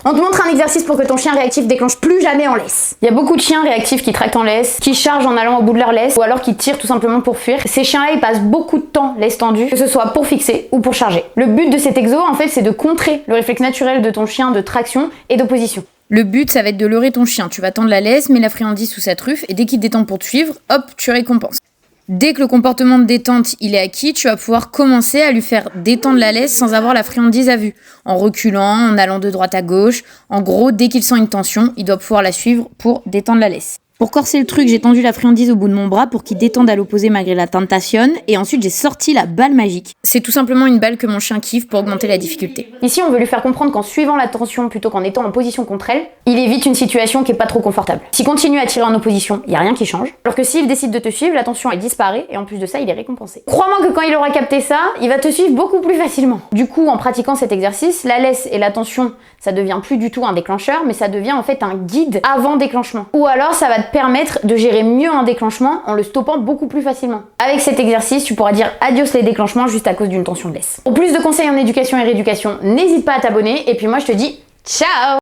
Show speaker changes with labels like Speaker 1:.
Speaker 1: On te montre un exercice pour que ton chien réactif déclenche plus jamais en laisse. Il y a beaucoup de chiens réactifs qui tractent en laisse, qui chargent en allant au bout de leur laisse, ou alors qui tirent tout simplement pour fuir. Ces chiens-là, ils passent beaucoup de temps laisse tendue, que ce soit pour fixer ou pour charger. Le but de cet exo, en fait, c'est de contrer le réflexe naturel de ton chien de traction et d'opposition.
Speaker 2: Le but, ça va être de leurrer ton chien. Tu vas tendre la laisse, mets la friandise sous sa truffe, et dès qu'il détend pour te suivre, hop, tu récompenses. Dès que le comportement de détente il est acquis, tu vas pouvoir commencer à lui faire détendre la laisse sans avoir la friandise à vue. En reculant, en allant de droite à gauche. En gros, dès qu'il sent une tension, il doit pouvoir la suivre pour détendre la laisse. Pour corser le truc, j'ai tendu la friandise au bout de mon bras pour qu'il détende à l'opposé malgré la tentation. Et ensuite, j'ai sorti la balle magique. C'est tout simplement une balle que mon chien kiffe pour augmenter la difficulté.
Speaker 1: Ici, on veut lui faire comprendre qu'en suivant la tension plutôt qu'en étant en position contre elle, il évite une situation qui est pas trop confortable. S'il continue à tirer en opposition, il y a rien qui change. Alors que s'il décide de te suivre, la tension elle disparaît et en plus de ça, il est récompensé. Crois-moi que quand il aura capté ça, il va te suivre beaucoup plus facilement. Du coup, en pratiquant cet exercice, la laisse et la tension, ça devient plus du tout un déclencheur, mais ça devient en fait un guide avant déclenchement. Ou alors, ça va te permettre de gérer mieux un déclenchement en le stoppant beaucoup plus facilement. Avec cet exercice, tu pourras dire adios les déclenchements juste à cause d'une tension de laisse. Pour plus de conseils en éducation et rééducation, n'hésite pas à t'abonner et puis moi je te dis ciao!